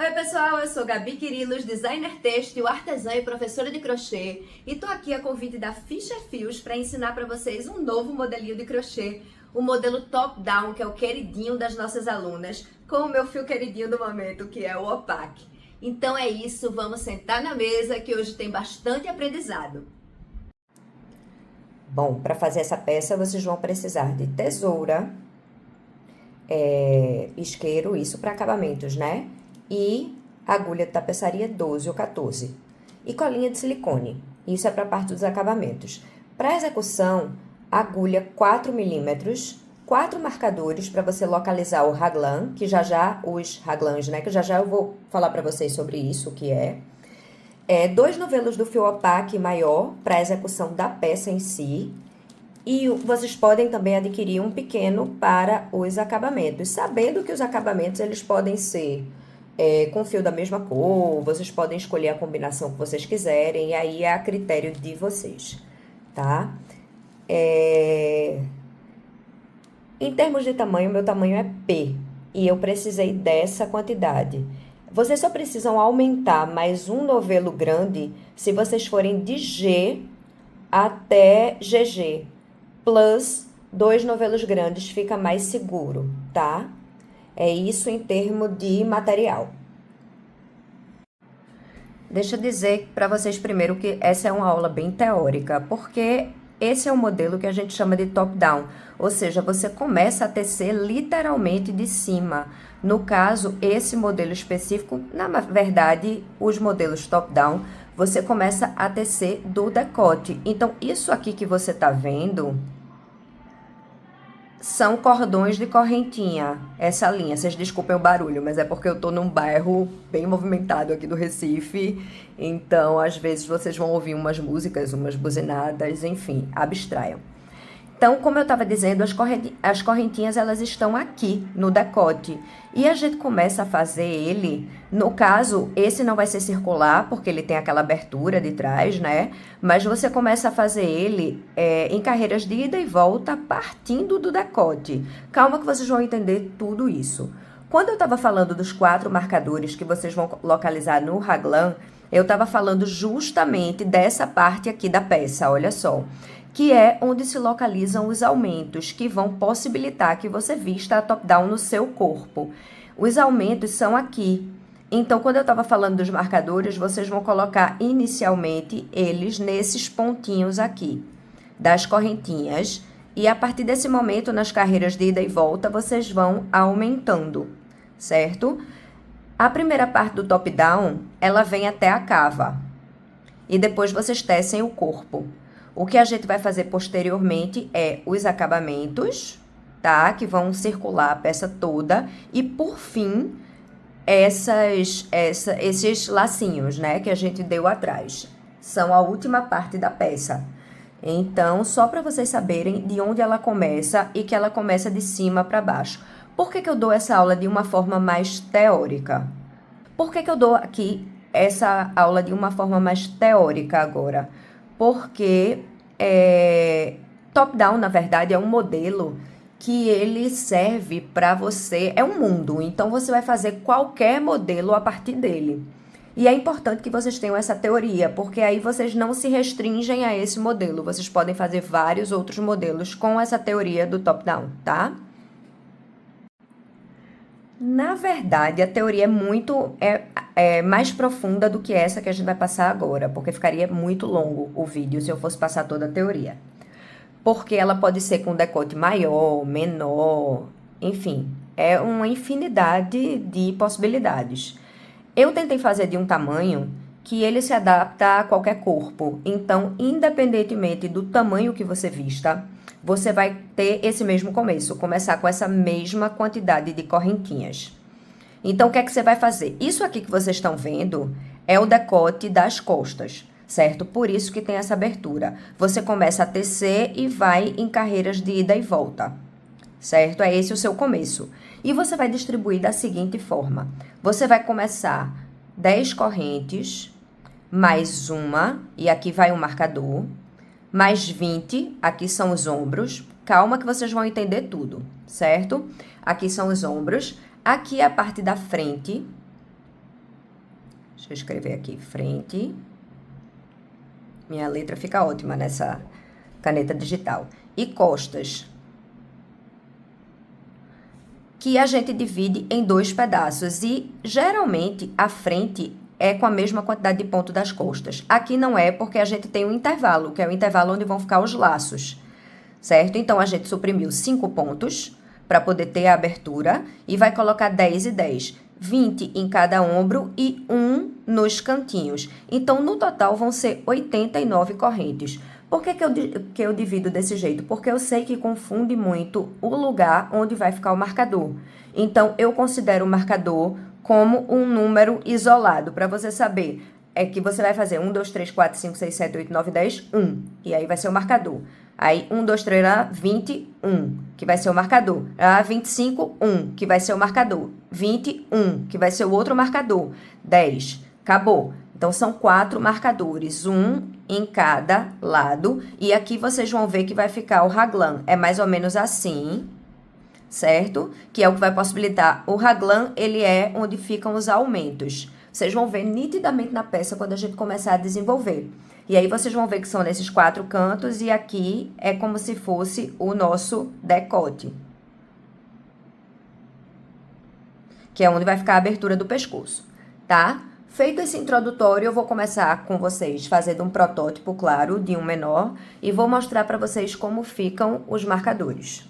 Oi pessoal, eu sou Gabi Quirilos, designer têxtil, artesã e professora de crochê, e tô aqui a convite da Fischer Fios para ensinar para vocês um novo modelinho de crochê, o modelo top down, que é o queridinho das nossas alunas, com o meu fio queridinho do momento, que é o Opaque. Então é isso, vamos sentar na mesa que hoje tem bastante aprendizado. Bom, para fazer essa peça vocês vão precisar de tesoura, isqueiro, isso para acabamentos, né? E agulha de tapeçaria 12 ou 14. E colinha de silicone, isso é para a parte dos acabamentos. Para execução, agulha 4 milímetros, 4 marcadores para você localizar o raglan, que já os raglans, né? Que já eu vou falar para vocês sobre isso, o que é. 2 novelos do fio opaque maior para a execução da peça em si. E vocês podem também adquirir um pequeno para os acabamentos, sabendo que os acabamentos eles podem ser com fio da mesma cor, vocês podem escolher a combinação que vocês quiserem, e aí é a critério de vocês, tá? Em termos de tamanho, meu tamanho é P, e eu precisei dessa quantidade. Vocês só precisam aumentar mais um novelo grande se vocês forem de G até GG. Plus 2 novelos grandes fica mais seguro, tá? É isso em termos de material. Deixa eu dizer para vocês primeiro que essa é uma aula bem teórica, porque esse é o modelo que a gente chama de top-down, ou seja, você começa a tecer literalmente de cima. No caso, esse modelo específico, na verdade, os modelos top-down, você começa a tecer do decote. Então, isso aqui que você tá vendo são cordões de correntinha, essa linha. Vocês desculpem o barulho, mas é porque eu tô num bairro bem movimentado aqui do Recife, então às vezes vocês vão ouvir umas músicas, umas buzinadas, enfim, abstraiam. Então, como eu estava dizendo, as correntinhas elas estão aqui no decote. E a gente começa a fazer ele, no caso, esse não vai ser circular, porque ele tem aquela abertura de trás, né? Mas você começa a fazer ele em carreiras de ida e volta, partindo do decote. Calma que vocês vão entender tudo isso. Quando eu estava falando dos 4 marcadores que vocês vão localizar no raglan, eu estava falando justamente dessa parte aqui da peça, olha só, que é onde se localizam os aumentos que vão possibilitar que você vista a top-down no seu corpo. Os aumentos são aqui. Então, quando eu estava falando dos marcadores, vocês vão colocar inicialmente eles nesses pontinhos aqui, das correntinhas. E a partir desse momento, nas carreiras de ida e volta, vocês vão aumentando, certo? A primeira parte do top-down, ela vem até a cava. E depois vocês tecem o corpo. O que a gente vai fazer posteriormente é os acabamentos, tá? Que vão circular a peça toda. E, por fim, esses lacinhos, né? Que a gente deu atrás. São a última parte da peça. Então, só para vocês saberem de onde ela começa e que ela começa de cima para baixo. Por que eu dou essa aula de uma forma mais teórica? Por que eu dou aqui essa aula de uma forma mais teórica agora? Porque top-down, na verdade, é um modelo que ele serve para você, é um mundo, então você vai fazer qualquer modelo a partir dele. E é importante que vocês tenham essa teoria, porque aí vocês não se restringem a esse modelo, vocês podem fazer vários outros modelos com essa teoria do top-down, tá? Na verdade, a teoria é mais profunda do que essa que a gente vai passar agora, porque ficaria muito longo o vídeo se eu fosse passar toda a teoria. Porque ela pode ser com decote maior, menor, enfim, é uma infinidade de possibilidades. Eu tentei fazer de um tamanho que ele se adapta a qualquer corpo, então, independentemente do tamanho que você vista, você vai ter esse mesmo começo, começar com essa mesma quantidade de correntinhas. Então, o que é que você vai fazer? Isso aqui que vocês estão vendo é o decote das costas, certo? Por isso que tem essa abertura. Você começa a tecer e vai em carreiras de ida e volta, certo? É esse o seu começo. E você vai distribuir da seguinte forma. Você vai começar 10 correntes, mais uma, e aqui vai um marcador, mais 20, aqui são os ombros. Calma que vocês vão entender tudo, certo? Aqui são os ombros. Aqui é a parte da frente. Deixa eu escrever aqui, frente. Minha letra fica ótima nessa caneta digital. E costas, que a gente divide em 2 pedaços. E, geralmente, a frente é com a mesma quantidade de ponto das costas. Aqui não é, porque a gente tem um intervalo, que é o intervalo onde vão ficar os laços, certo? Então, a gente suprimiu 5 pontos para poder ter a abertura e vai colocar 10 e 10. 20 em cada ombro e 1 nos cantinhos. Então, no total, vão ser 89 correntes. Por que eu divido desse jeito? Porque eu sei que confunde muito o lugar onde vai ficar o marcador. Então, eu considero o marcador como um número isolado, para você saber. É que você vai fazer 1, 2, 3, 4, 5, 6, 7, 8, 9, 10, 1. E aí vai ser o marcador. Aí, 1, 2, 3, 21, que vai ser o marcador. 25, 1, que vai ser o marcador. 21, que vai ser o outro marcador. 10, acabou. Então, são 4 marcadores, um em cada lado. E aqui vocês vão ver que vai ficar o raglan. É mais ou menos assim, certo? Que é o que vai possibilitar. O raglan, ele é onde ficam os aumentos. Vocês vão ver nitidamente na peça quando a gente começar a desenvolver. E aí vocês vão ver que são nesses 4 cantos e aqui é como se fosse o nosso decote. Que é onde vai ficar a abertura do pescoço, tá? Feito esse introdutório, eu vou começar com vocês fazendo um protótipo, claro, de um menor. E vou mostrar para vocês como ficam os marcadores.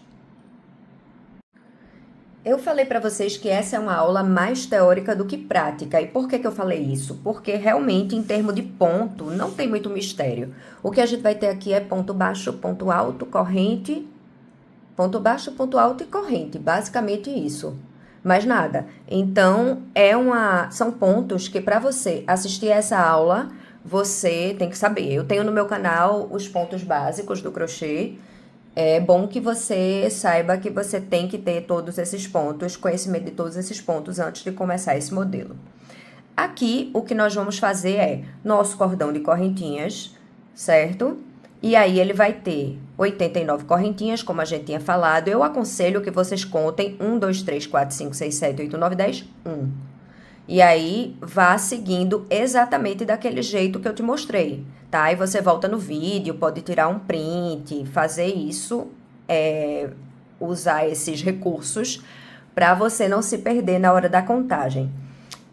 Eu falei para vocês que essa é uma aula mais teórica do que prática. E por que eu falei isso? Porque realmente, em termos de ponto, não tem muito mistério. O que a gente vai ter aqui é ponto baixo, ponto alto, corrente, ponto baixo, ponto alto e corrente. Basicamente isso. Mais nada. Então, são pontos que para você assistir essa aula, você tem que saber. Eu tenho no meu canal os pontos básicos do crochê. É bom que você saiba que você tem que ter todos esses pontos, conhecimento de todos esses pontos antes de começar esse modelo. Aqui, o que nós vamos fazer é nosso cordão de correntinhas, certo? E aí, ele vai ter 89 correntinhas, como a gente tinha falado. Eu aconselho que vocês contem 1, 2, 3, 4, 5, 6, 7, 8, 9, 10, 1. E aí, vá seguindo exatamente daquele jeito que eu te mostrei, tá? E você volta no vídeo, pode tirar um print, fazer isso, usar esses recursos para você não se perder na hora da contagem.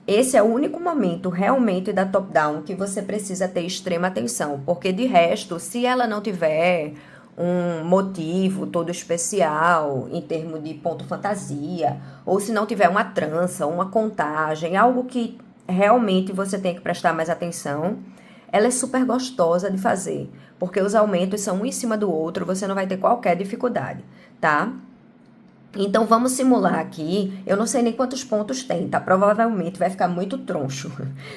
Esse é o único momento realmente da top-down que você precisa ter extrema atenção, porque de resto, se ela não tiver um motivo todo especial em termos de ponto fantasia, ou se não tiver uma trança, uma contagem, algo que realmente você tem que prestar mais atenção, ela é super gostosa de fazer, porque os aumentos são um em cima do outro, você não vai ter qualquer dificuldade, tá? Então, vamos simular aqui. Eu não sei nem quantos pontos tem, tá? Provavelmente vai ficar muito troncho.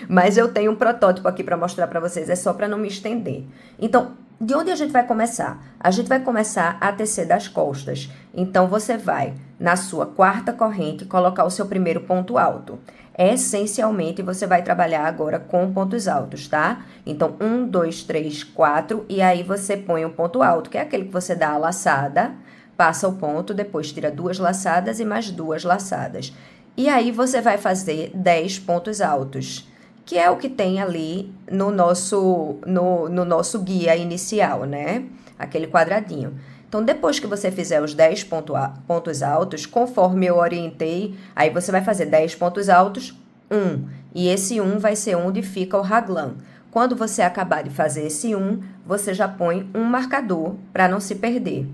Mas eu tenho um protótipo aqui para mostrar para vocês. É só para não me estender. Então, de onde a gente vai começar? A gente vai começar a tecer das costas. Então, você vai, na sua 4ª corrente, colocar o seu primeiro ponto alto. Essencialmente, você vai trabalhar agora com pontos altos, tá? Então, 1, 2, 3, 4. E aí, você põe um ponto alto, que é aquele que você dá a laçada. Passa o ponto, depois tira 2 laçadas e mais 2 laçadas. E aí, você vai fazer 10 pontos altos, que é o que tem ali no nosso guia inicial, né? Aquele quadradinho. Então, depois que você fizer os 10 pontos altos, conforme eu orientei, aí você vai fazer 10 pontos altos, 1. E esse 1 vai ser onde fica o raglan. Quando você acabar de fazer esse 1, você já põe um marcador para não se perder.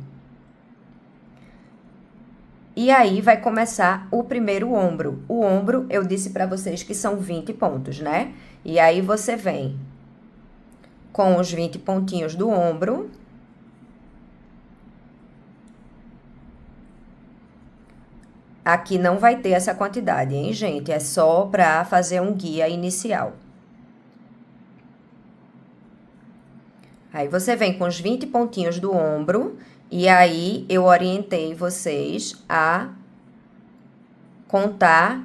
E aí, vai começar o primeiro ombro. O ombro, eu disse para vocês que são 20 pontos, né? E aí, você vem com os 20 pontinhos do ombro. Aqui não vai ter essa quantidade, hein, gente? É só para fazer um guia inicial. Aí, você vem com os 20 pontinhos do ombro. E aí, eu orientei vocês a contar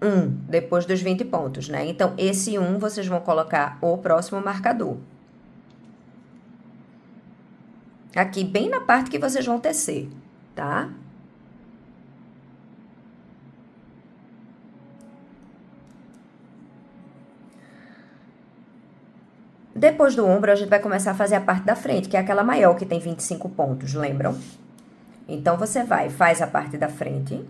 1 depois dos 20 pontos, né? Então, esse 1 vocês vão colocar o próximo marcador. Aqui, bem na parte que vocês vão tecer, tá? Depois do ombro, a gente vai começar a fazer a parte da frente, que é aquela maior que tem 25 pontos, lembram? Então, você faz a parte da frente.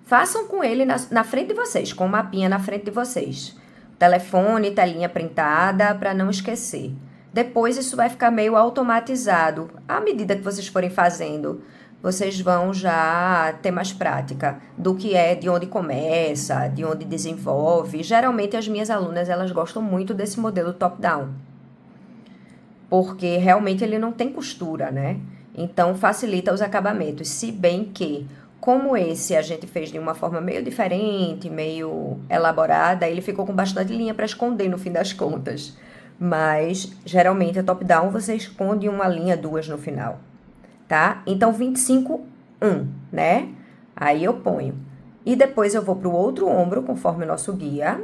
Façam com ele na frente de vocês, com o mapinha na frente de vocês. Telefone, telinha printada, para não esquecer. Depois, isso vai ficar meio automatizado. À medida que vocês forem fazendo, vocês vão já ter mais prática do que é, de onde começa, de onde desenvolve. Geralmente, as minhas alunas, elas gostam muito desse modelo top-down. Porque realmente ele não tem costura, né? Então, facilita os acabamentos. Se bem que, como esse a gente fez de uma forma meio diferente, meio elaborada, ele ficou com bastante linha para esconder no fim das contas. Mas, geralmente, a top-down você esconde uma linha, duas no final, tá? Então, 25, 1, né? Aí eu ponho. E depois eu vou pro outro ombro, conforme o nosso guia.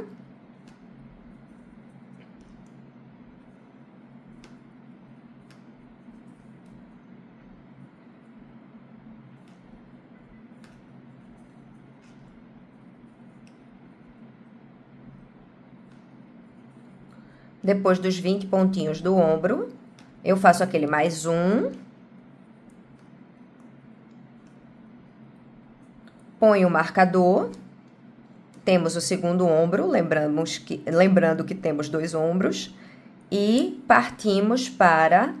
Depois dos 20 pontinhos do ombro, eu faço aquele mais um. Ponho o marcador. Temos o segundo ombro, lembrando que temos 2 ombros. E partimos para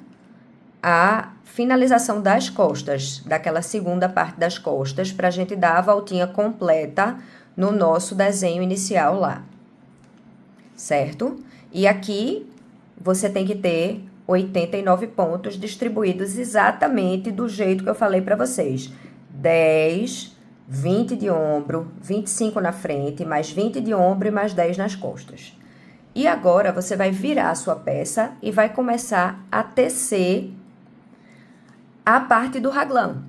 a finalização das costas, daquela segunda parte das costas, para a gente dar a voltinha completa no nosso desenho inicial lá. Certo? E aqui, você tem que ter 89 pontos distribuídos exatamente do jeito que eu falei para vocês. 10, 20 de ombro, 25 na frente, mais 20 de ombro e mais 10 nas costas. E agora, você vai virar a sua peça e vai começar a tecer a parte do raglan,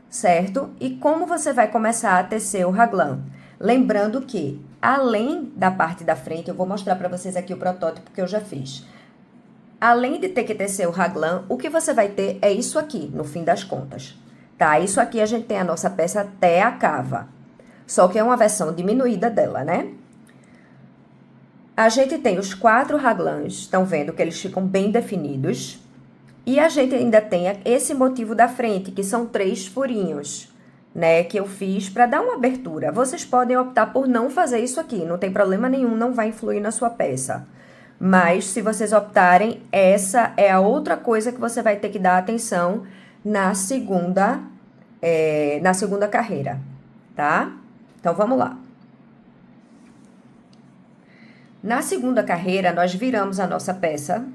certo? E como você vai começar a tecer o raglan? Lembrando que, além da parte da frente, eu vou mostrar para vocês aqui o protótipo que eu já fiz. Além de ter que tecer o raglan, o que você vai ter é isso aqui, no fim das contas. Tá? Isso aqui a gente tem a nossa peça até a cava. Só que é uma versão diminuída dela, né? A gente tem os 4 raglans, estão vendo que eles ficam bem definidos. E a gente ainda tem esse motivo da frente, que são 3 furinhos, né, que eu fiz para dar uma abertura. Vocês podem optar por não fazer isso aqui, não tem problema nenhum, não vai influir na sua peça. Mas, se vocês optarem, essa é a outra coisa que você vai ter que dar atenção na segunda carreira, tá? Então, vamos lá. Na segunda carreira, nós viramos a nossa peça.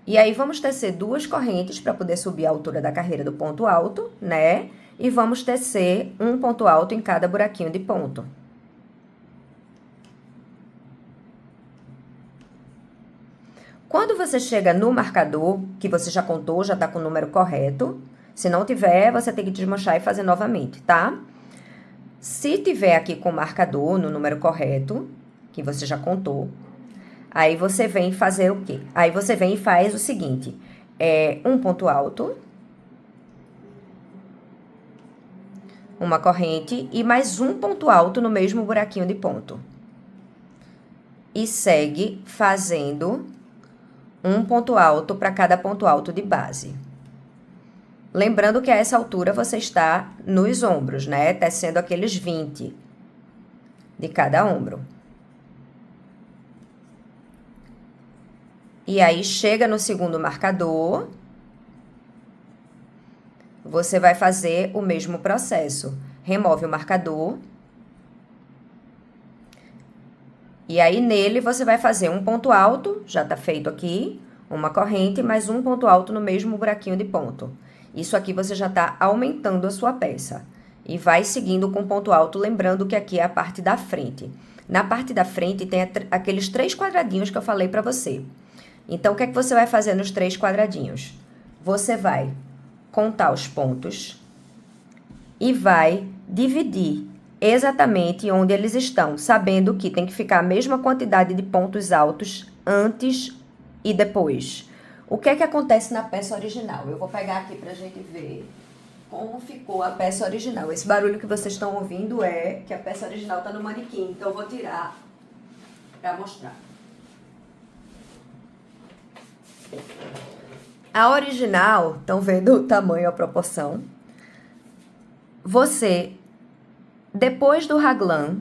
E aí, vamos tecer 2 correntes para poder subir a altura da carreira do ponto alto, né? E vamos tecer um ponto alto em cada buraquinho de ponto. Quando você chega no marcador, que você já contou, já tá com o número correto. Se não tiver, você tem que desmanchar e fazer novamente, tá? Se tiver aqui com o marcador no número correto, que você já contou, aí você vem fazer o quê? Aí você vem e faz o seguinte, um ponto alto, uma corrente e mais um ponto alto no mesmo buraquinho de ponto. E segue fazendo um ponto alto para cada ponto alto de base. Lembrando que a essa altura você está nos ombros, né? Tecendo aqueles 20 de cada ombro. E aí, chega no segundo marcador, você vai fazer o mesmo processo. Remove o marcador. E aí, nele, você vai fazer um ponto alto, já tá feito aqui, uma corrente, mais um ponto alto no mesmo buraquinho de ponto. Isso aqui você já tá aumentando a sua peça. E vai seguindo com ponto alto, lembrando que aqui é a parte da frente. Na parte da frente tem aqueles 3 quadradinhos que eu falei pra você. Então, o que é que você vai fazer nos 3 quadradinhos? Você vai contar os pontos e vai dividir exatamente onde eles estão, sabendo que tem que ficar a mesma quantidade de pontos altos antes e depois. O que é que acontece na peça original? Eu vou pegar aqui pra gente ver como ficou a peça original. Esse barulho que vocês estão ouvindo é que a peça original tá no manequim, então eu vou tirar pra mostrar. A original, estão vendo o tamanho, a proporção? Você, depois do raglan,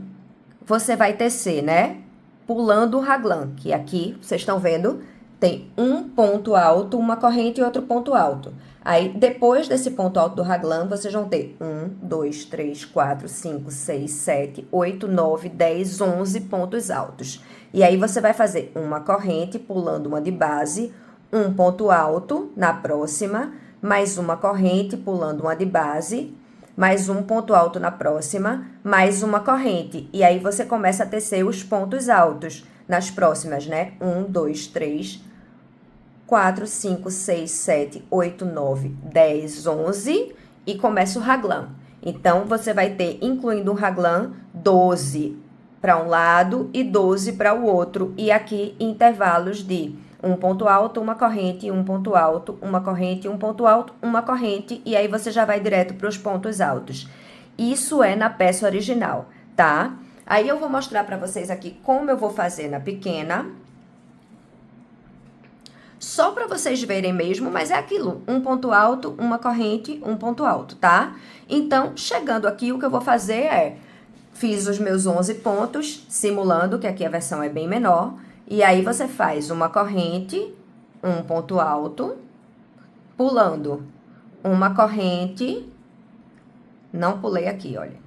você vai tecer, né? Pulando o raglan, que aqui, vocês estão vendo, tem um ponto alto, uma corrente e outro ponto alto. Aí, depois desse ponto alto do raglan, vocês vão ter 1, 2, 3, 4, 5, 6, 7, 8, 9, 10, 11 pontos altos. E aí, você vai fazer uma corrente, pulando uma de base, um ponto alto na próxima, mais uma corrente, pulando uma de base, mais um ponto alto na próxima, mais uma corrente. E aí, você começa a tecer os pontos altos nas próximas, né? 1, 2, 3, 4, 5, 6, 7, 8, 9, 10, 11 e começa o raglan. Então, você vai ter, incluindo o raglan, 12 para um lado e 12 para o outro. E aqui, intervalos de um ponto alto, uma corrente, um ponto alto, uma corrente, um ponto alto, uma corrente. E aí, você já vai direto para os pontos altos. Isso é na peça original, tá? Aí, eu vou mostrar para vocês aqui como eu vou fazer na pequena. Só para vocês verem mesmo, mas é aquilo, um ponto alto, uma corrente, um ponto alto, tá? Então, chegando aqui, o que eu vou fazer é, fiz os meus 11 pontos, simulando, que aqui a versão é bem menor, e aí você faz uma corrente, um ponto alto, pulando uma corrente, não pulei aqui, olha.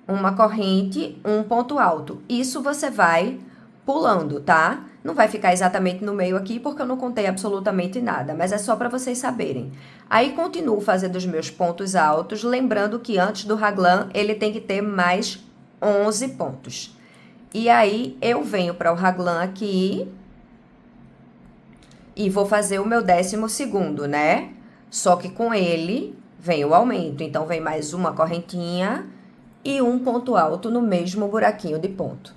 Uma corrente, um ponto alto. Isso você vai pulando, tá? Não vai ficar exatamente no meio aqui, porque eu não contei absolutamente nada, mas é só para vocês saberem. Aí, continuo fazendo os meus pontos altos, lembrando que antes do raglan, ele tem que ter mais 11 pontos. E aí, eu venho para o raglan aqui e vou fazer o meu 12º, né? Só que com ele vem o aumento. Então, vem mais uma correntinha e um ponto alto no mesmo buraquinho de ponto.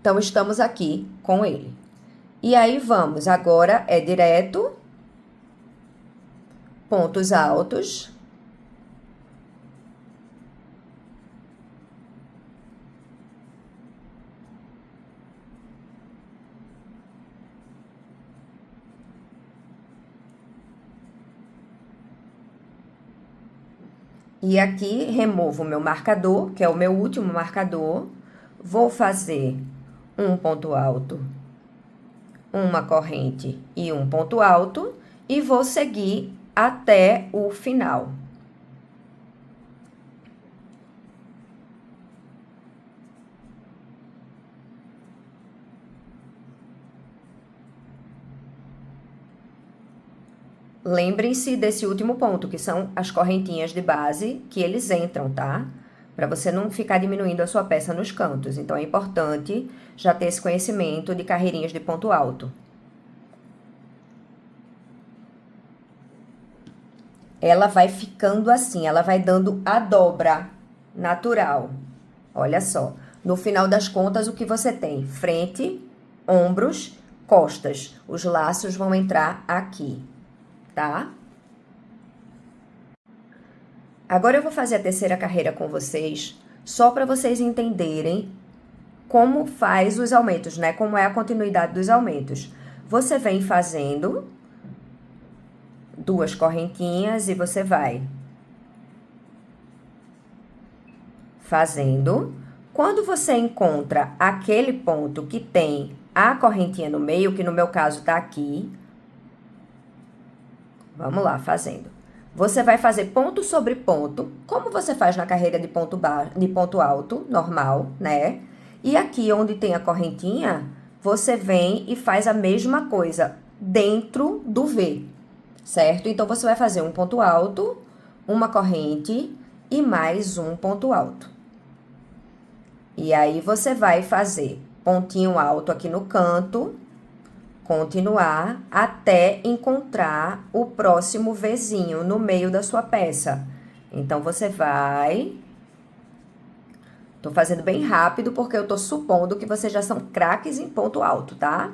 Então, estamos aqui com ele. E aí, vamos. Agora, é direto. Pontos altos. E aqui, removo o meu marcador, que é o meu último marcador. Vou fazer um ponto alto, uma corrente e um ponto alto, e vou seguir até o final. Lembrem-se desse último ponto, que são as correntinhas de base, que eles entram, tá? Para você não ficar diminuindo a sua peça nos cantos. Então, é importante já ter esse conhecimento de carreirinhas de ponto alto. Ela vai ficando assim, ela vai dando a dobra natural. Olha só, no final das contas, o que você tem? Frente, ombros, costas. Os laços vão entrar aqui, tá? Agora eu vou fazer a terceira carreira com vocês, só para vocês entenderem como faz os aumentos, né? Como é a continuidade dos aumentos. Você vem fazendo duas correntinhas e você vai fazendo. Quando você encontra aquele ponto que tem a correntinha no meio, que no meu caso tá aqui, vamos lá, fazendo. Você vai fazer ponto sobre ponto, como você faz na carreira de ponto alto, normal, né? E aqui onde tem a correntinha, você vem e faz a mesma coisa dentro do V, certo? Então, você vai fazer um ponto alto, uma corrente e mais um ponto alto. E aí, você vai fazer pontinho alto aqui no canto, continuar até encontrar o próximo Vzinho no meio da sua peça. Então, você vai... Tô fazendo bem rápido, porque eu tô supondo que vocês já são craques em ponto alto, tá?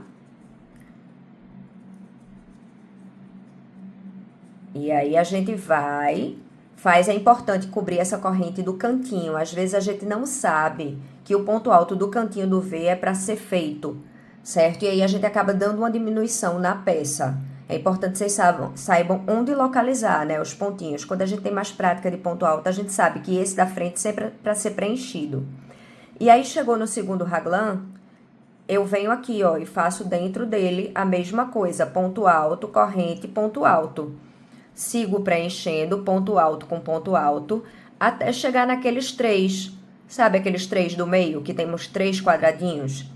E aí, a gente vai é importante cobrir essa corrente do cantinho. Às vezes a gente não sabe que o ponto alto do cantinho do V é para ser feito, certo? E aí a gente acaba dando uma diminuição na peça. É importante que vocês saibam onde localizar, né, os pontinhos. Quando a gente tem mais prática de ponto alto, a gente sabe que esse da frente sempre é para ser preenchido. E aí chegou no segundo raglan, eu venho aqui, ó, e faço dentro dele a mesma coisa, ponto alto, corrente, ponto alto. Sigo preenchendo ponto alto com ponto alto, até chegar naqueles 3, sabe aqueles 3 do meio, que temos 3 quadradinhos?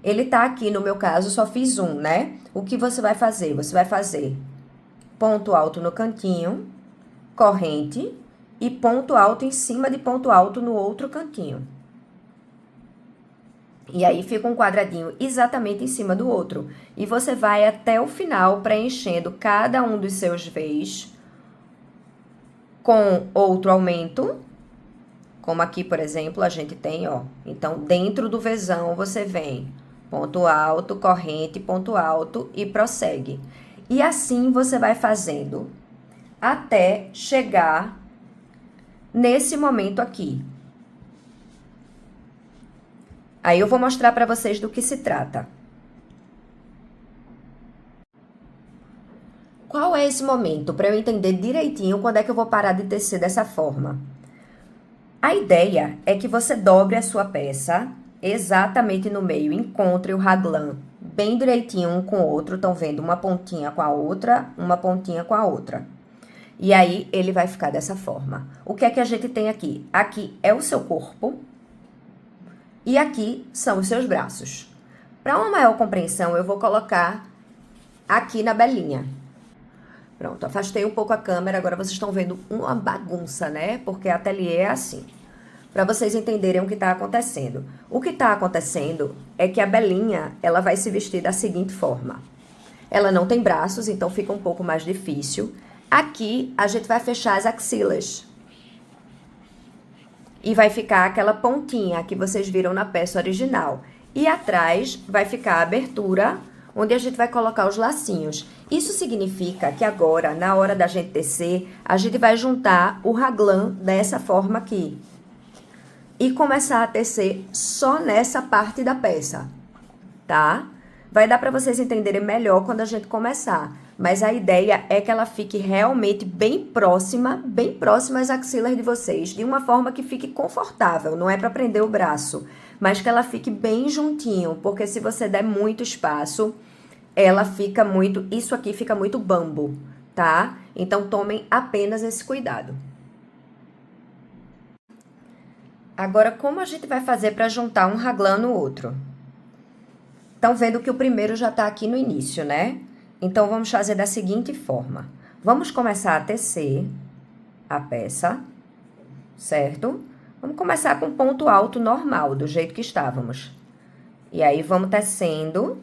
Ele tá aqui, no meu caso, só fiz um, né? O que você vai fazer? Você vai fazer ponto alto no cantinho, corrente, e ponto alto em cima de ponto alto no outro cantinho. E aí fica um quadradinho exatamente em cima do outro. E você vai até o final preenchendo cada um dos seus V's com outro aumento. Como aqui, por exemplo, a gente tem, ó. Então, dentro do Vzão, você vem ponto alto, corrente, ponto alto e prossegue. E assim você vai fazendo até chegar nesse momento aqui. Aí eu vou mostrar para vocês do que se trata. Qual é esse momento? Para eu entender direitinho quando é que eu vou parar de tecer dessa forma. A ideia é que você dobre a sua peça exatamente no meio, encontre o raglan bem direitinho um com o outro, estão vendo uma pontinha com a outra, uma pontinha com a outra. E aí, ele vai ficar dessa forma. O que é que a gente tem aqui? Aqui é o seu corpo e aqui são os seus braços. Para uma maior compreensão, eu vou colocar aqui na belinha. Pronto, afastei um pouco a câmera, agora vocês estão vendo uma bagunça, né? Porque a ateliê é assim. Para vocês entenderem o que está acontecendo. O que está acontecendo é que a belinha, ela vai se vestir da seguinte forma. Ela não tem braços, então fica um pouco mais difícil. Aqui, a gente vai fechar as axilas. E vai ficar aquela pontinha que vocês viram na peça original. E atrás vai ficar a abertura, onde a gente vai colocar os lacinhos. Isso significa que agora, na hora da gente tecer, a gente vai juntar o raglan dessa forma aqui. E começar a tecer só nessa parte da peça, tá? Vai dar para vocês entenderem melhor quando a gente começar. Mas a ideia é que ela fique realmente bem próxima às axilas de vocês, de uma forma que fique confortável, não é para prender o braço, mas que ela fique bem juntinho, porque se você der muito espaço, ela fica muito, isso aqui fica muito bambo, tá? Então, tomem apenas esse cuidado. Agora, como a gente vai fazer para juntar um raglan no outro? Estão vendo que o primeiro já está aqui no início, né? Então, vamos fazer da seguinte forma. Vamos começar a tecer a peça, certo? Vamos começar com ponto alto normal, do jeito que estávamos. E aí, vamos tecendo.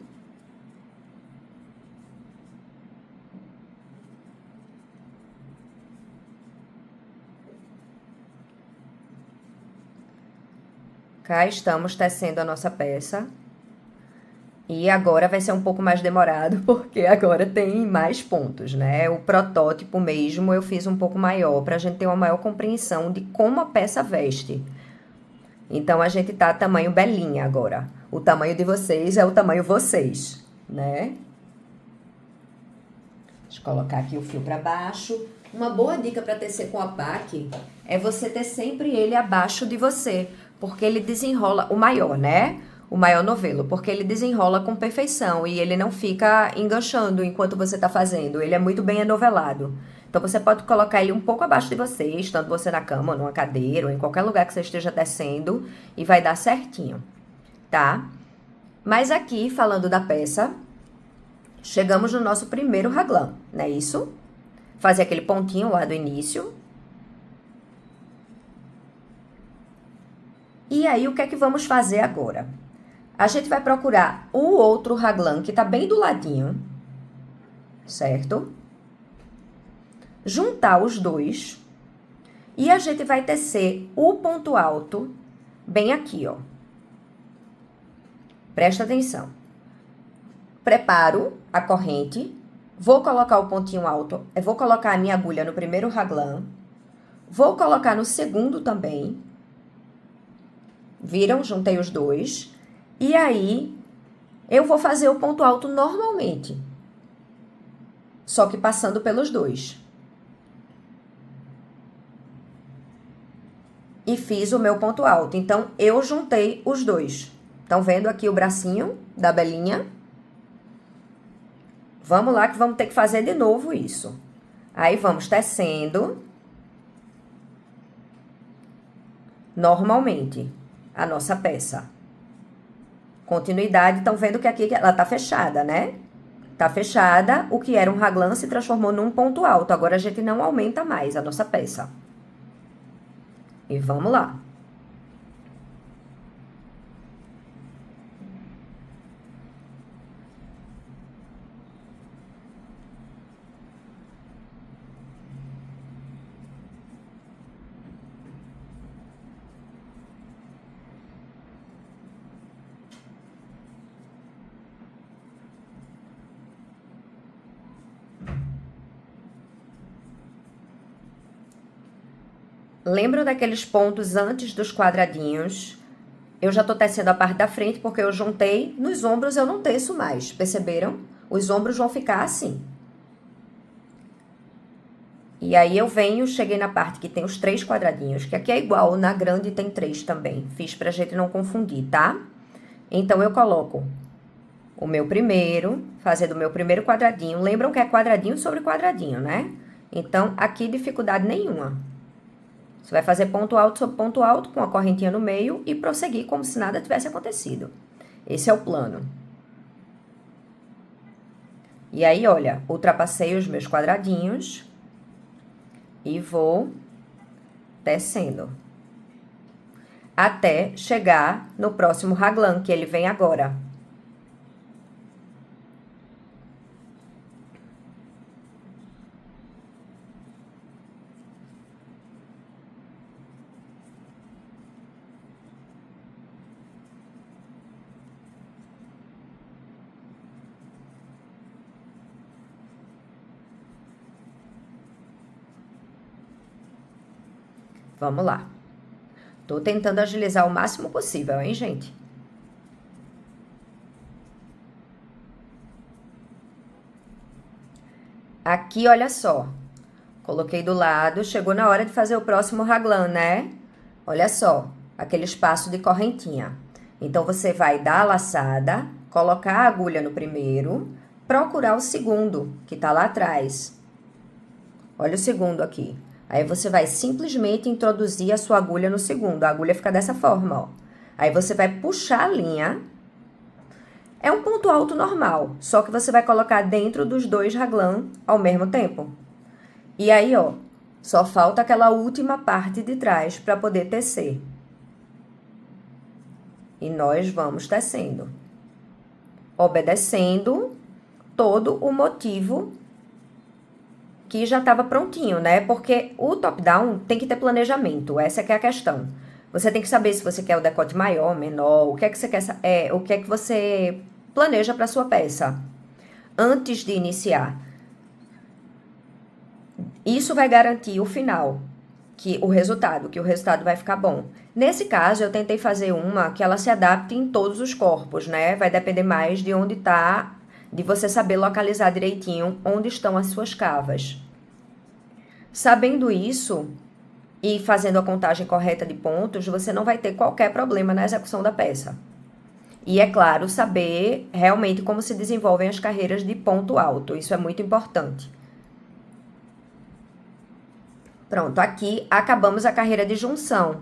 Cá estamos tecendo a nossa peça. E agora vai ser um pouco mais demorado, porque agora tem mais pontos, né? O protótipo mesmo eu fiz um pouco maior, pra gente ter uma maior compreensão de como a peça veste. Então, a gente tá tamanho belinha agora. O tamanho de vocês é o tamanho vocês, né? Deixa eu colocar aqui o fio pra baixo. Uma boa dica pra tecer com a PAC é você ter sempre ele abaixo de você, porque ele desenrola, o maior, né? O maior novelo, porque ele desenrola com perfeição e ele não fica enganchando enquanto você tá fazendo. Ele é muito bem enovelado. Então, você pode colocar ele um pouco abaixo de você, estando você na cama, ou numa cadeira, ou em qualquer lugar que você esteja tecendo, e vai dar certinho, tá? Mas aqui, falando da peça, chegamos no nosso primeiro raglan, não é isso? Fazer aquele pontinho lá do início. E aí, o que é que vamos fazer agora? A gente vai procurar o outro raglan que tá bem do ladinho, certo? Juntar os dois e a gente vai tecer o ponto alto bem aqui, ó. Presta atenção. Preparo a corrente, vou colocar o pontinho alto, vou colocar a minha agulha no primeiro raglan, Vou colocar no segundo também. Viram? Juntei os dois. E aí, eu vou fazer o ponto alto normalmente. Só que passando pelos dois. E fiz o meu ponto alto. Então, eu juntei os dois. Estão vendo aqui o bracinho da abelhinha? Vamos lá que vamos ter que fazer de novo isso. Aí, vamos tecendo normalmente a nossa peça. Continuidade, estão vendo que aqui ela tá fechada, né? Tá fechada, o que era um raglan se transformou num ponto alto. Agora, a gente não aumenta mais a nossa peça. E vamos lá. Lembram daqueles pontos antes dos quadradinhos? Eu já tô tecendo a parte da frente porque eu juntei. Nos ombros eu não teço mais, perceberam? Os ombros vão ficar assim. E aí eu venho, cheguei na parte que tem os 3 quadradinhos, que aqui é igual, na grande tem 3 também. Fiz pra gente não confundir, tá? Então, eu coloco o meu primeiro, fazendo o meu primeiro quadradinho. Lembram que é quadradinho sobre quadradinho, né? Então, aqui dificuldade nenhuma. Você vai fazer ponto alto sobre ponto alto, com a correntinha no meio e prosseguir como se nada tivesse acontecido. Esse é o plano. E aí, olha, ultrapassei os meus quadradinhos e vou tecendo. Até chegar no próximo raglan, que ele vem agora. Vamos lá. Tô tentando agilizar o máximo possível, hein, gente? Aqui, olha só. Coloquei do lado, chegou na hora de fazer o próximo raglan, né? Olha só, aquele espaço de correntinha. Então, você vai dar a laçada, colocar a agulha no primeiro, procurar o segundo, que tá lá atrás. Olha o segundo aqui. Aí, você vai simplesmente introduzir a sua agulha no segundo. A agulha fica dessa forma, ó. Aí, você vai puxar a linha. É um ponto alto normal, só que você vai colocar dentro dos 2 raglan ao mesmo tempo. E aí, ó, só falta aquela última parte de trás para poder tecer. E nós vamos tecendo. Obedecendo todo o motivo que já estava prontinho, né? Porque o top-down tem que ter planejamento, essa que é a questão. Você tem que saber se você quer o decote maior, menor, o que é que você quer, o que é que você planeja para sua peça antes de iniciar. Isso vai garantir o final, que o resultado vai ficar bom. Nesse caso, eu tentei fazer uma que ela se adapte em todos os corpos, né? Vai depender mais de onde tá, de você saber localizar direitinho onde estão as suas cavas. Sabendo isso e fazendo a contagem correta de pontos, você não vai ter qualquer problema na execução da peça. E, é claro, saber realmente como se desenvolvem as carreiras de ponto alto. Isso é muito importante. Pronto, aqui acabamos a carreira de junção.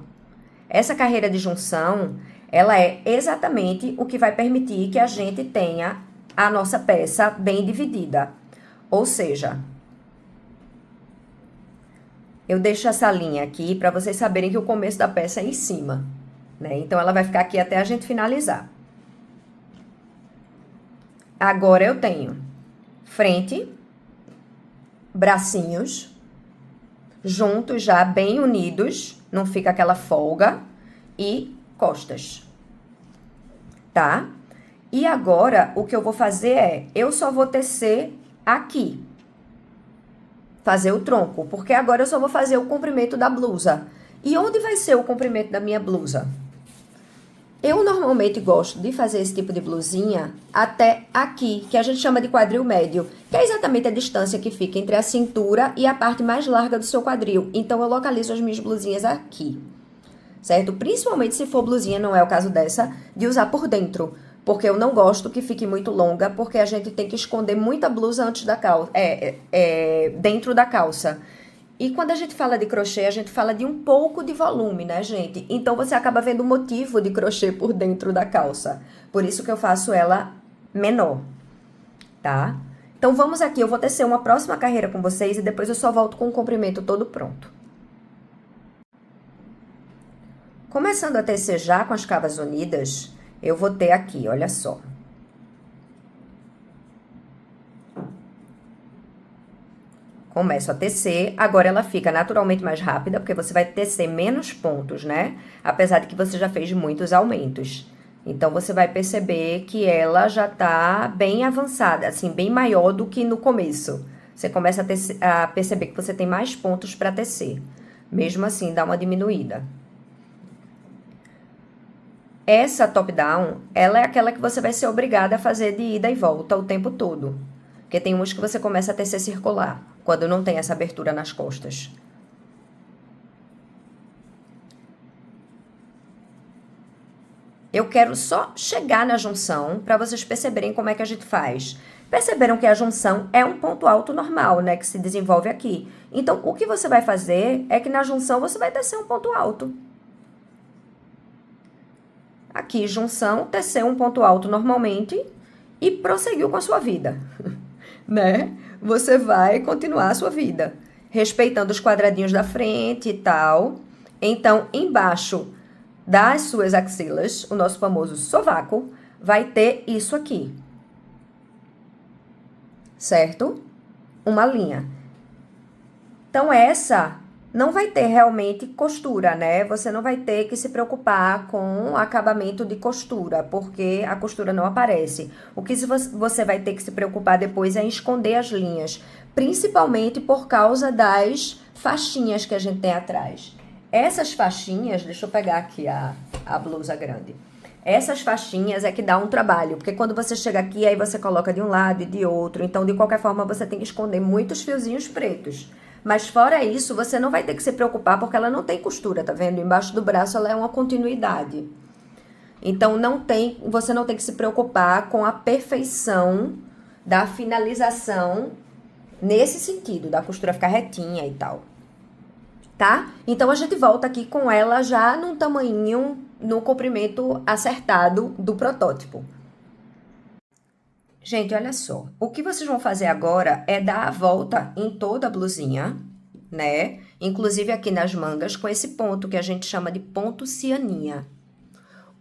Essa carreira de junção, ela é exatamente o que vai permitir que a gente tenha a nossa peça bem dividida. Ou seja, eu deixo essa linha aqui para vocês saberem que o começo da peça é em cima, né? Então, ela vai ficar aqui até a gente finalizar. Agora, eu tenho frente, bracinhos, juntos já, bem unidos, não fica aquela folga, e costas, tá? E agora, o que eu vou fazer é, eu só vou tecer aqui. fazer o tronco, porque agora eu só vou fazer o comprimento da blusa. E onde vai ser o comprimento da minha blusa? Eu normalmente gosto de fazer esse tipo de blusinha até aqui, que a gente chama de quadril médio, que é exatamente a distância que fica entre a cintura e a parte mais larga do seu quadril. Então, eu localizo as minhas blusinhas aqui, certo? Principalmente se for blusinha, não é o caso dessa, de usar por dentro, porque eu não gosto que fique muito longa, porque a gente tem que esconder muita blusa antes da calça, dentro da calça. E quando a gente fala de crochê, a gente fala de um pouco de volume, né, gente? Então, você acaba vendo o motivo de crochê por dentro da calça. Por isso que eu faço ela menor, tá? Então, vamos aqui. Eu vou tecer uma próxima carreira com vocês e depois eu só volto com o comprimento todo pronto. Começando a tecer já com as cavas unidas, eu vou ter aqui, olha só. Começo a tecer, agora ela fica naturalmente mais rápida, porque você vai tecer menos pontos, né? Apesar de que você já fez muitos aumentos. Então, você vai perceber que ela já tá bem avançada, assim, bem maior do que no começo. Você começa a perceber que você tem mais pontos para tecer. Mesmo assim, dá uma diminuída. Essa top-down, ela é aquela que você vai ser obrigada a fazer de ida e volta o tempo todo. Porque tem umas que você começa a tecer circular, quando não tem essa abertura nas costas. Eu quero só chegar na junção para vocês perceberem como é que a gente faz. Perceberam que a junção é um ponto alto normal, né, que se desenvolve aqui. Então, o que você vai fazer é que na junção você vai tecer um ponto alto. Aqui, junção, tecer um ponto alto normalmente e prosseguiu com a sua vida, né? Você vai continuar a sua vida, respeitando os quadradinhos da frente e tal. Então, embaixo das suas axilas, o nosso famoso sovaco, vai ter isso aqui, certo? Uma linha. Então, essa não vai ter realmente costura, né? Você não vai ter que se preocupar com acabamento de costura, porque a costura não aparece. O que você vai ter que se preocupar depois é em esconder as linhas, principalmente por causa das faixinhas que a gente tem atrás. Essas faixinhas, deixa eu pegar aqui a blusa grande. Essas faixinhas é que dá um trabalho, porque quando você chega aqui, aí você coloca de um lado e de outro, então de qualquer forma você tem que esconder muitos fiozinhos pretos. Mas fora isso, você não vai ter que se preocupar porque ela não tem costura, tá vendo? Embaixo do braço ela é uma continuidade. Então, você não tem que se preocupar com a perfeição da finalização nesse sentido, da costura ficar retinha e tal. Tá? Então, a gente volta aqui com ela já num tamanhinho, no comprimento acertado do protótipo. Gente, olha só, o que vocês vão fazer agora é dar a volta em toda a blusinha, né? Inclusive aqui nas mangas, com esse ponto que a gente chama de ponto cianinha.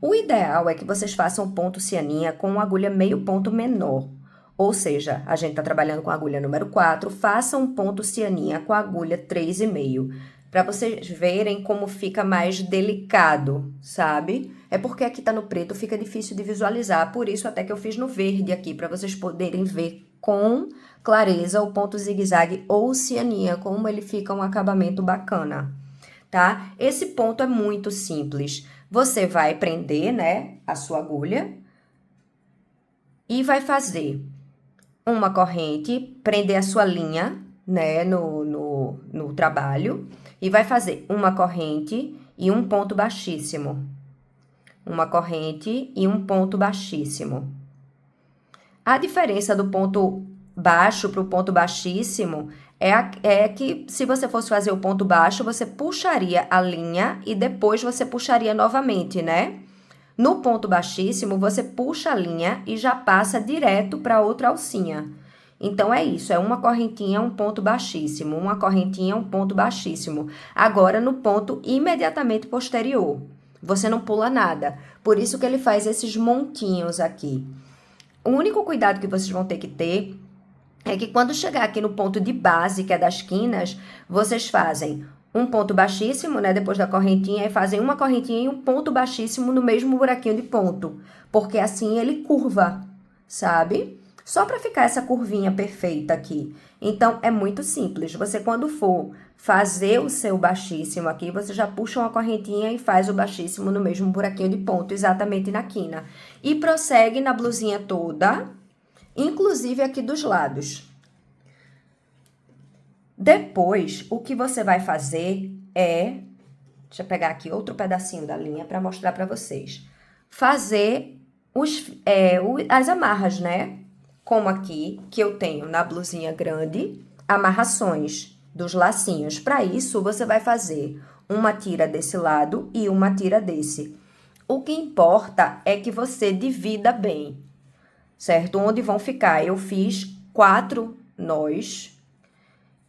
O ideal é que vocês façam ponto cianinha com uma agulha meio ponto menor. Ou seja, a gente tá trabalhando com a agulha número 4, faça um ponto cianinha com a agulha 3,5. Para vocês verem como fica mais delicado, sabe? É porque aqui tá no preto, fica difícil de visualizar, por isso até que eu fiz no verde aqui, para vocês poderem ver com clareza o ponto zigue-zague ou cianinha, como ele fica um acabamento bacana, tá? Esse ponto é muito simples. Você vai prender, né, a sua agulha e vai fazer uma corrente, prender a sua linha, né, no trabalho, e vai fazer uma corrente e um ponto baixíssimo. Uma corrente e um ponto baixíssimo. A diferença do ponto baixo para o ponto baixíssimo é que se você fosse fazer o ponto baixo, você puxaria a linha e depois você puxaria novamente, né? No ponto baixíssimo, você puxa a linha e já passa direto para outra alcinha. Então, é isso, é uma correntinha, um ponto baixíssimo, uma correntinha, um ponto baixíssimo. Agora, no ponto imediatamente posterior, você não pula nada. Por isso que ele faz esses montinhos aqui. O único cuidado que vocês vão ter que ter é que quando chegar aqui no ponto de base, que é das quinas, vocês fazem um ponto baixíssimo, né, depois da correntinha, e fazem uma correntinha e um ponto baixíssimo no mesmo buraquinho de ponto, porque assim ele curva, sabe? só para ficar essa curvinha perfeita aqui. Então, é muito simples. Você, quando for fazer o seu baixíssimo aqui, você já puxa uma correntinha e faz o baixíssimo no mesmo buraquinho de ponto, exatamente na quina. E prossegue na blusinha toda, inclusive aqui dos lados. Depois, o que você vai fazer é... Deixa eu pegar aqui outro pedacinho da linha para mostrar para vocês. Fazer as amarras, né? Como aqui, que eu tenho na blusinha grande, amarrações dos lacinhos. Para isso, você vai fazer uma tira desse lado e uma tira desse. O que importa é que você divida bem, certo? Onde vão ficar? Eu fiz 4 nós.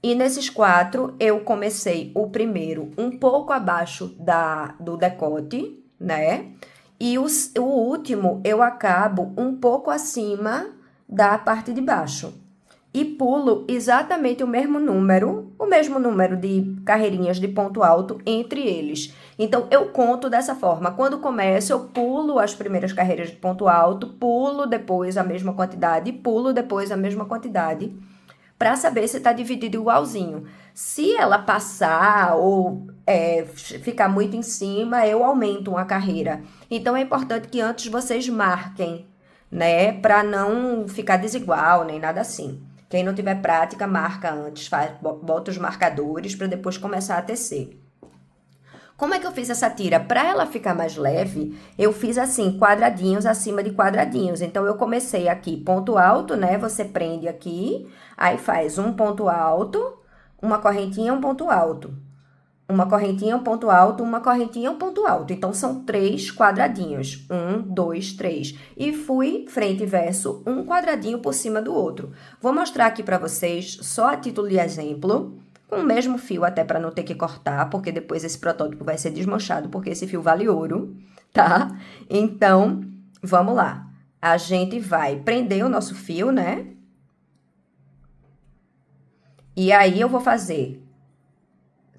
E nesses 4, eu comecei o primeiro um pouco abaixo do decote, né? E o último, eu acabo um pouco acima da parte de baixo. E pulo exatamente o mesmo número de carreirinhas de ponto alto entre eles. Então, eu conto dessa forma. Quando começo, eu pulo as primeiras carreiras de ponto alto, pulo depois a mesma quantidade, pulo depois a mesma quantidade, para saber se está dividido igualzinho. Se ela passar ou ficar muito em cima, eu aumento uma carreira. Então, é importante que antes vocês marquem, né? Para não ficar desigual, nem nada assim. Quem não tiver prática, marca antes, bota os marcadores para depois começar a tecer. Como é que eu fiz essa tira? Para ela ficar mais leve, eu fiz assim, quadradinhos acima de quadradinhos. Então, eu comecei aqui, ponto alto, né? Você prende aqui, aí faz um ponto alto, uma correntinha, um ponto alto. Uma correntinha, um ponto alto, uma correntinha, um ponto alto. Então, são 3 quadradinhos. 1, 2, 3. E fui frente e verso, um quadradinho por cima do outro. Vou mostrar aqui para vocês, só a título de exemplo, com o mesmo fio até para não ter que cortar, porque depois esse protótipo vai ser desmanchado, porque esse fio vale ouro, tá? Então, vamos lá. A gente vai prender o nosso fio, né? E aí, eu vou fazer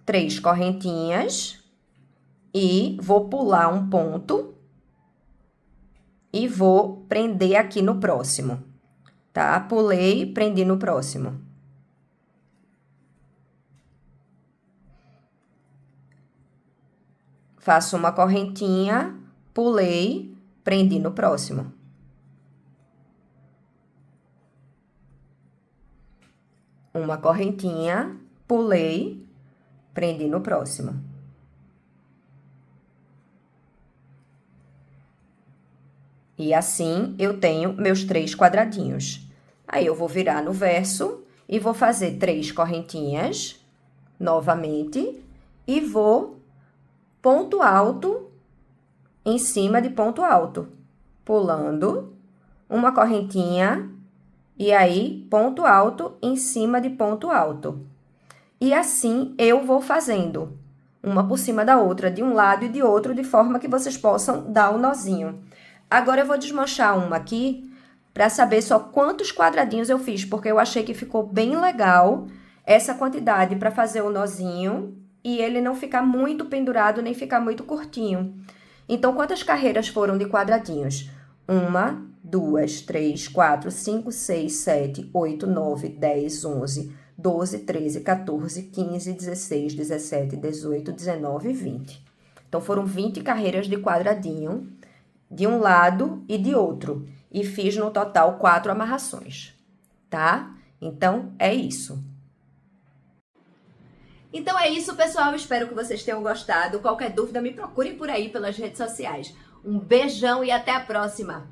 3 correntinhas e vou pular um ponto e vou prender aqui no próximo, tá? Pulei, prendi no próximo. Faço uma correntinha, pulei, prendi no próximo. Uma correntinha, pulei, prendi no próximo. E assim, eu tenho meus 3 quadradinhos. Aí, eu vou virar no verso e vou fazer 3 correntinhas, novamente, e vou ponto alto em cima de ponto alto, pulando uma correntinha e aí ponto alto em cima de ponto alto. E assim eu vou fazendo uma por cima da outra, de um lado e de outro, de forma que vocês possam dar o nozinho. Agora eu vou desmanchar uma aqui para saber só quantos quadradinhos eu fiz, porque eu achei que ficou bem legal essa quantidade para fazer o nozinho e ele não ficar muito pendurado, nem ficar muito curtinho. Então, quantas carreiras foram de quadradinhos? 1, 2, 3, 4, 5, 6, 7, 8, 9, 10, 11, 12, 13, 14, 15, 16, 17, 18, 19 e 20. Então, foram 20 carreiras de quadradinho, de um lado e de outro. E fiz no total 4 amarrações, tá? Então, é isso. Então é isso, pessoal. Espero que vocês tenham gostado. Qualquer dúvida, me procurem por aí pelas redes sociais. Um beijão e até a próxima!